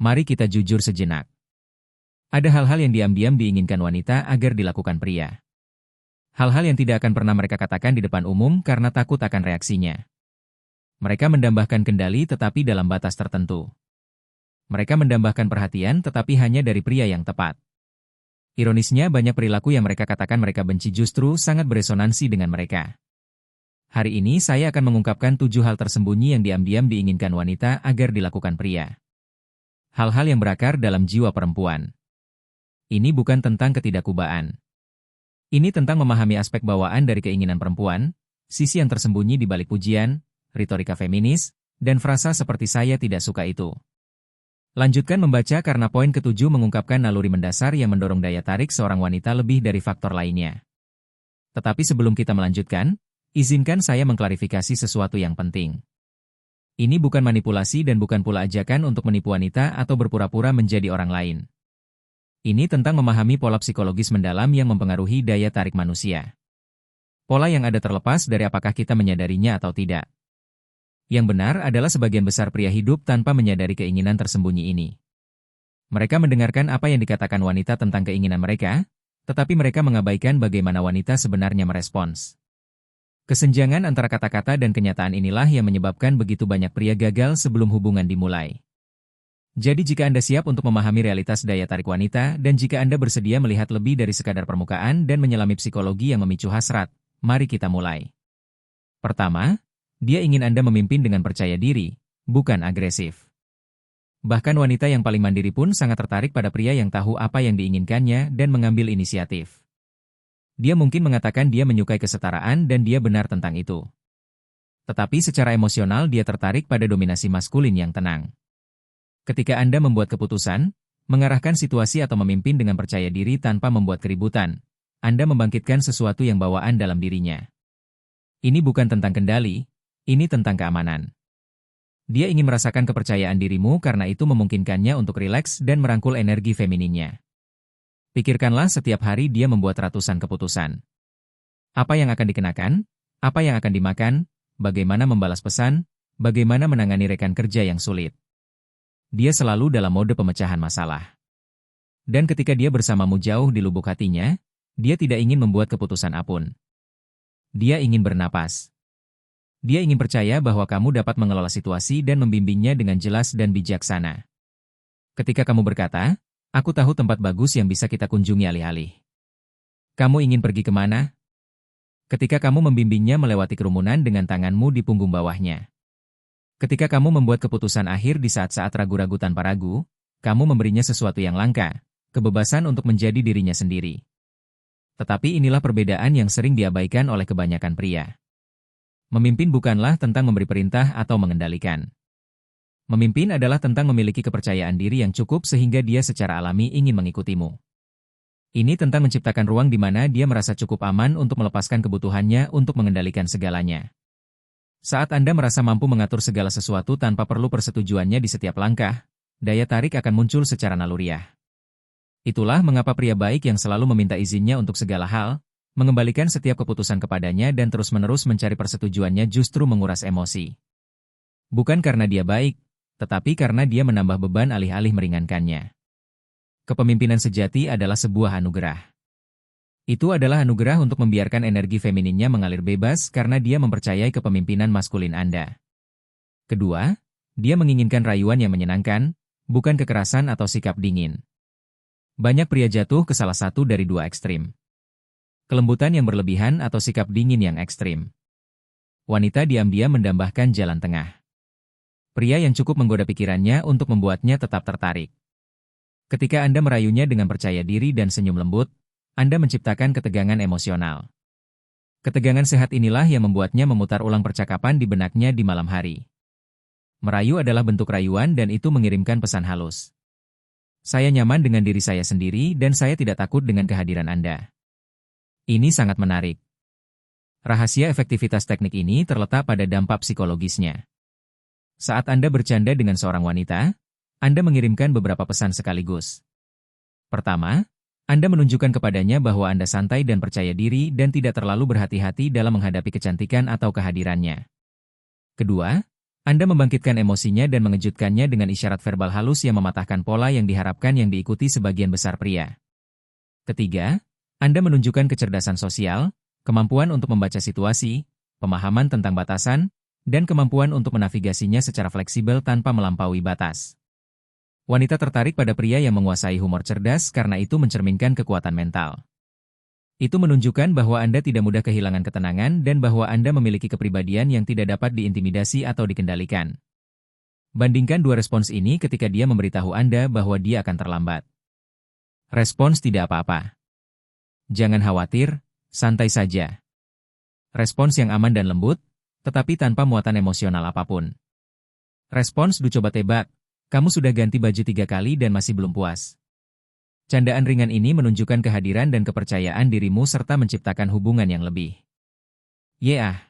Mari kita jujur sejenak. Ada hal-hal yang diam-diam diinginkan wanita agar dilakukan pria. Hal-hal yang tidak akan pernah mereka katakan di depan umum karena takut akan reaksinya. Mereka mendambahkan kendali tetapi dalam batas tertentu. Mereka mendambahkan perhatian tetapi hanya dari pria yang tepat. Ironisnya banyak perilaku yang mereka katakan mereka benci justru sangat beresonansi dengan mereka. Hari ini saya akan mengungkapkan 7 hal tersembunyi yang diam-diam diinginkan wanita agar dilakukan pria. Hal-hal yang berakar dalam jiwa perempuan. Ini bukan tentang ketidakkubaan. Ini tentang memahami aspek bawaan dari keinginan perempuan, sisi yang tersembunyi di balik pujian, retorika feminis, dan frasa seperti saya tidak suka itu. Lanjutkan membaca karena poin ke-7 mengungkapkan naluri mendasar yang mendorong daya tarik seorang wanita lebih dari faktor lainnya. Tetapi sebelum kita melanjutkan, izinkan saya mengklarifikasi sesuatu yang penting. Ini bukan manipulasi dan bukan pula ajakan untuk menipu wanita atau berpura-pura menjadi orang lain. Ini tentang memahami pola psikologis mendalam yang mempengaruhi daya tarik manusia. Pola yang ada terlepas dari apakah kita menyadarinya atau tidak. Yang benar adalah sebagian besar pria hidup tanpa menyadari keinginan tersembunyi ini. Mereka mendengarkan apa yang dikatakan wanita tentang keinginan mereka, tetapi mereka mengabaikan bagaimana wanita sebenarnya merespons. Kesenjangan antara kata-kata dan kenyataan inilah yang menyebabkan begitu banyak pria gagal sebelum hubungan dimulai. Jadi jika Anda siap untuk memahami realitas daya tarik wanita dan jika Anda bersedia melihat lebih dari sekadar permukaan dan menyelami psikologi yang memicu hasrat, mari kita mulai. Pertama, dia ingin Anda memimpin dengan percaya diri, bukan agresif. Bahkan wanita yang paling mandiri pun sangat tertarik pada pria yang tahu apa yang diinginkannya dan mengambil inisiatif. Dia mungkin mengatakan dia menyukai kesetaraan dan dia benar tentang itu. Tetapi secara emosional dia tertarik pada dominasi maskulin yang tenang. Ketika Anda membuat keputusan, mengarahkan situasi atau memimpin dengan percaya diri tanpa membuat keributan, Anda membangkitkan sesuatu yang bawaan dalam dirinya. Ini bukan tentang kendali, ini tentang keamanan. Dia ingin merasakan kepercayaan dirimu karena itu memungkinkannya untuk rileks dan merangkul energi femininnya. Pikirkanlah setiap hari dia membuat ratusan keputusan. Apa yang akan dikenakan? Apa yang akan dimakan? Bagaimana membalas pesan? Bagaimana menangani rekan kerja yang sulit? Dia selalu dalam mode pemecahan masalah. Dan ketika dia bersamamu jauh di lubuk hatinya, dia tidak ingin membuat keputusan apapun. Dia ingin bernapas. Dia ingin percaya bahwa kamu dapat mengelola situasi dan membimbingnya dengan jelas dan bijaksana. Ketika kamu berkata, aku tahu tempat bagus yang bisa kita kunjungi alih-alih. Kamu ingin pergi kemana? Ketika kamu membimbingnya melewati kerumunan dengan tanganmu di punggung bawahnya. Ketika kamu membuat keputusan akhir di saat-saat ragu-ragu tanpa ragu, kamu memberinya sesuatu yang langka, kebebasan untuk menjadi dirinya sendiri. Tetapi inilah perbedaan yang sering diabaikan oleh kebanyakan pria. Memimpin bukanlah tentang memberi perintah atau mengendalikan. Memimpin adalah tentang memiliki kepercayaan diri yang cukup sehingga dia secara alami ingin mengikutimu. Ini tentang menciptakan ruang di mana dia merasa cukup aman untuk melepaskan kebutuhannya untuk mengendalikan segalanya. Saat Anda merasa mampu mengatur segala sesuatu tanpa perlu persetujuannya di setiap langkah, daya tarik akan muncul secara naluriah. Itulah mengapa pria baik yang selalu meminta izinnya untuk segala hal, mengembalikan setiap keputusan kepadanya dan terus-menerus mencari persetujuannya justru menguras emosi. Bukan karena dia baik, tetapi karena dia menambah beban alih-alih meringankannya. Kepemimpinan sejati adalah sebuah anugerah. Itu adalah anugerah untuk membiarkan energi femininnya mengalir bebas karena dia mempercayai kepemimpinan maskulin Anda. Kedua, dia menginginkan rayuan yang menyenangkan, bukan kekerasan atau sikap dingin. Banyak pria jatuh ke salah satu dari dua ekstrim. Kelembutan yang berlebihan atau sikap dingin yang ekstrim. Wanita diam-diam mendambahkan jalan tengah. Pria yang cukup menggoda pikirannya untuk membuatnya tetap tertarik. Ketika Anda merayunya dengan percaya diri dan senyum lembut, Anda menciptakan ketegangan emosional. Ketegangan sehat inilah yang membuatnya memutar ulang percakapan di benaknya di malam hari. Merayu adalah bentuk rayuan dan itu mengirimkan pesan halus. Saya nyaman dengan diri saya sendiri dan saya tidak takut dengan kehadiran Anda. Ini sangat menarik. Rahasia efektivitas teknik ini terletak pada dampak psikologisnya. Saat Anda bercanda dengan seorang wanita, Anda mengirimkan beberapa pesan sekaligus. Pertama, Anda menunjukkan kepadanya bahwa Anda santai dan percaya diri dan tidak terlalu berhati-hati dalam menghadapi kecantikan atau kehadirannya. Kedua, Anda membangkitkan emosinya dan mengejutkannya dengan isyarat verbal halus yang mematahkan pola yang diharapkan yang diikuti sebagian besar pria. Ketiga, Anda menunjukkan kecerdasan sosial, kemampuan untuk membaca situasi, pemahaman tentang batasan, dan kemampuan untuk menavigasinya secara fleksibel tanpa melampaui batas. Wanita tertarik pada pria yang menguasai humor cerdas karena itu mencerminkan kekuatan mental. Itu menunjukkan bahwa Anda tidak mudah kehilangan ketenangan dan bahwa Anda memiliki kepribadian yang tidak dapat diintimidasi atau dikendalikan. Bandingkan dua respons ini ketika dia memberitahu Anda bahwa dia akan terlambat. Respons tidak apa-apa. Jangan khawatir, santai saja. Respons yang aman dan lembut, tetapi tanpa muatan emosional apapun. Respons coba tebak, kamu sudah ganti baju 3 kali dan masih belum puas. Candaan ringan ini menunjukkan kehadiran dan kepercayaan dirimu serta menciptakan hubungan yang lebih. Yeah.